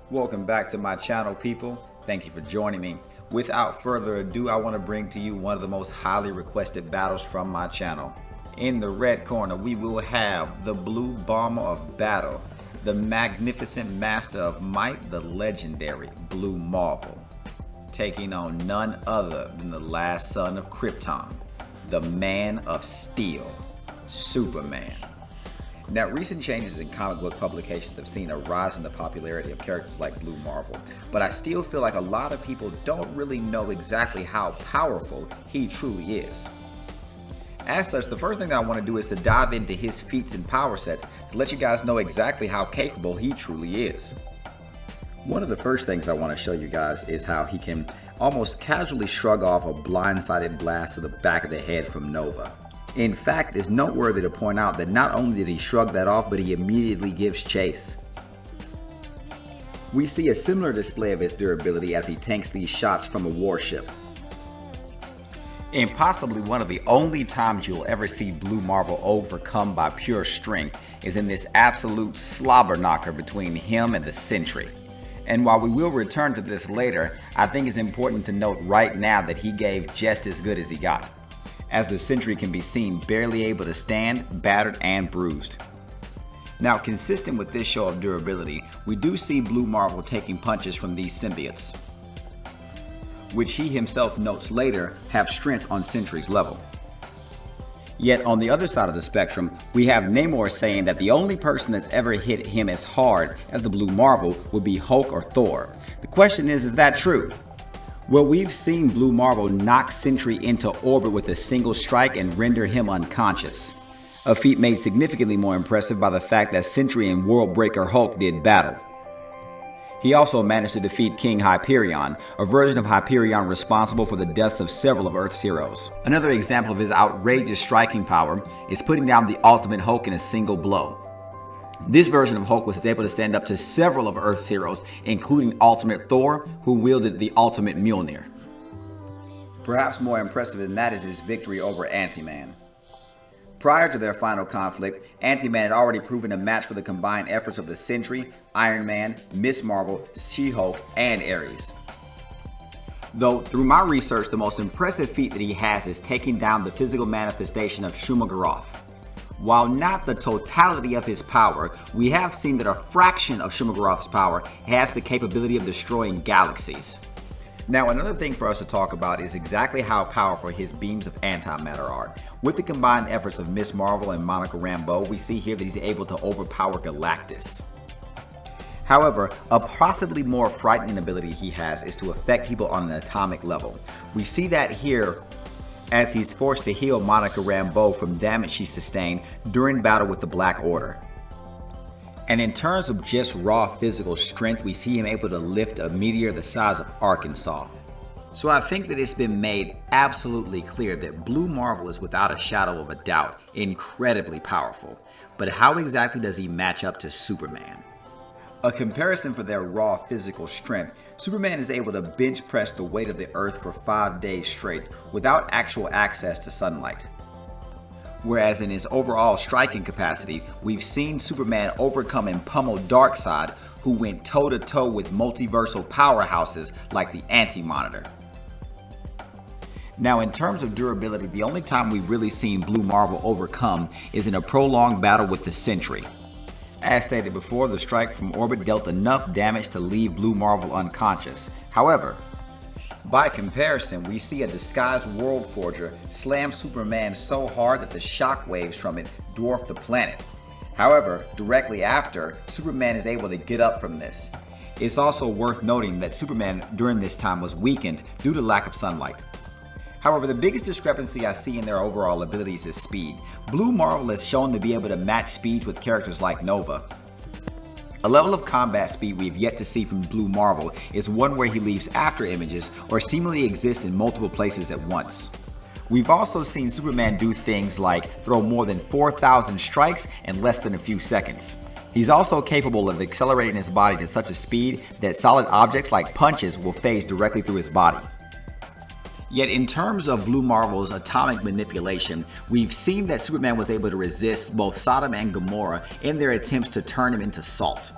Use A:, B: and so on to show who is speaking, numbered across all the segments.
A: Welcome back to my channel, people. Thank you for joining me. Without further ado, I want to bring to you one of the most highly requested battles from my channel. In the red corner, we will have the Blue Bomber of Battle, the magnificent master of might, the legendary Blue Marvel, taking on none other than the last son of Krypton, the Man of Steel, Superman. Now, recent changes in comic book publications have seen a rise in the popularity of characters like Blue Marvel, but I still feel like a lot of people don't really know exactly how powerful he truly is. As such, the first thing that I want to do is to dive into his feats and power sets to let you guys know exactly how capable he truly is. One of the first things I want to show you guys is how he can almost casually shrug off a blindsided blast to the back of the head from Nova. In fact, it's noteworthy to point out that not only did he shrug that off, but he immediately gives chase. We see a similar display of his durability as he tanks these shots from a warship. And possibly one of the only times you'll ever see Blue Marvel overcome by pure strength is in this absolute slobber knocker between him and the Sentry. And while we will return to this later, I think it's important to note right now that he gave just as good as he got, as the Sentry can be seen barely able to stand, battered and bruised. Now, consistent with this show of durability, we do see Blue Marvel taking punches from these symbiotes, which he himself notes later have strength on Sentry's level. Yet on the other side of the spectrum, we have Namor saying that the only person that's ever hit him as hard as the Blue Marvel would be Hulk or Thor. The question is that true? Well, we've seen Blue Marvel knock Sentry into orbit with a single strike and render him unconscious, a feat made significantly more impressive by the fact that Sentry and Worldbreaker Hulk did battle. He also managed to defeat King Hyperion, a version of Hyperion responsible for the deaths of several of Earth's heroes. Another example of his outrageous striking power is putting down the Ultimate Hulk in a single blow. This version of Hulk was able to stand up to several of Earth's heroes, including Ultimate Thor, who wielded the Ultimate Mjolnir. Perhaps more impressive than that is his victory over AntiMan. Prior to their final conflict, AntiMan had already proven a match for the combined efforts of the Sentry, Iron Man, Ms. Marvel, She-Hulk, and Ares. Though, through my research, the most impressive feat that he has is taking down the physical manifestation of Shuma-Gorath. While not the totality of his power, we have seen that a fraction of Shuma-Gorath's power has the capability of destroying galaxies. Now, another thing for us to talk about is exactly how powerful his beams of antimatter are. With the combined efforts of Ms. Marvel and Monica Rambeau, we see here that he's able to overpower Galactus. However, a possibly more frightening ability he has is to affect people on an atomic level. We see that here as he's forced to heal Monica Rambeau from damage she sustained during battle with the Black Order. And in terms of just raw physical strength, we see him able to lift a meteor the size of Arkansas. So I think that it's been made absolutely clear that Blue Marvel is, without a shadow of a doubt, incredibly powerful. But how exactly does he match up to Superman? A comparison for their raw physical strength: Superman is able to bench press the weight of the Earth for 5 days straight without actual access to sunlight. Whereas in his overall striking capacity, we've seen Superman overcome and pummel Darkseid, who went toe-to-toe with multiversal powerhouses like the Anti-Monitor. Now, in terms of durability, the only time we've really seen Blue Marvel overcome is in a prolonged battle with the Sentry. As stated before, the strike from orbit dealt enough damage to leave Blue Marvel unconscious. However, by comparison, we see a disguised World Forger slam Superman so hard that the shockwaves from it dwarf the planet. However, directly after, Superman is able to get up from this. It's also worth noting that Superman during this time was weakened due to lack of sunlight. However, the biggest discrepancy I see in their overall abilities is speed. Blue Marvel is shown to be able to match speeds with characters like Nova. A level of combat speed we've yet to see from Blue Marvel is one where he leaves after images or seemingly exists in multiple places at once. We've also seen Superman do things like throw more than 4,000 strikes in less than a few seconds. He's also capable of accelerating his body to such a speed that solid objects like punches will phase directly through his body. Yet in terms of Blue Marvel's atomic manipulation, we've seen that Superman was able to resist both Sodom and Gomorrah in their attempts to turn him into salt.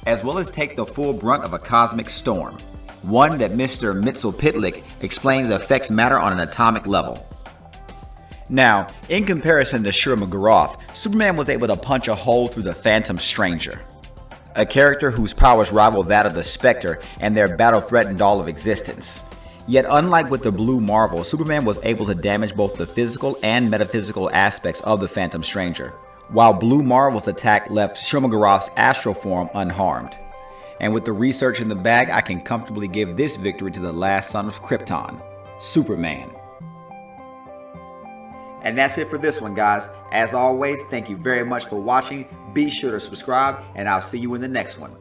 A: as well as take the full brunt of a cosmic storm, one that Mr. Mxyzptlk explains affects matter on an atomic level. Now, in comparison to Shuma-Gorath, Superman was able to punch a hole through the Phantom Stranger, a character whose powers rival that of the Spectre and their battle threatened all of existence. Yet unlike with the Blue Marvel, Superman was able to damage both the physical and metaphysical aspects of the Phantom Stranger, while Blue Marvel's attack left Shuma-Gorath's astral form unharmed. And with the research in the bag, I can comfortably give this victory to the last son of Krypton, Superman. And that's it for this one, guys. As always, thank you very much for watching. Be sure to subscribe, and I'll see you in the next one.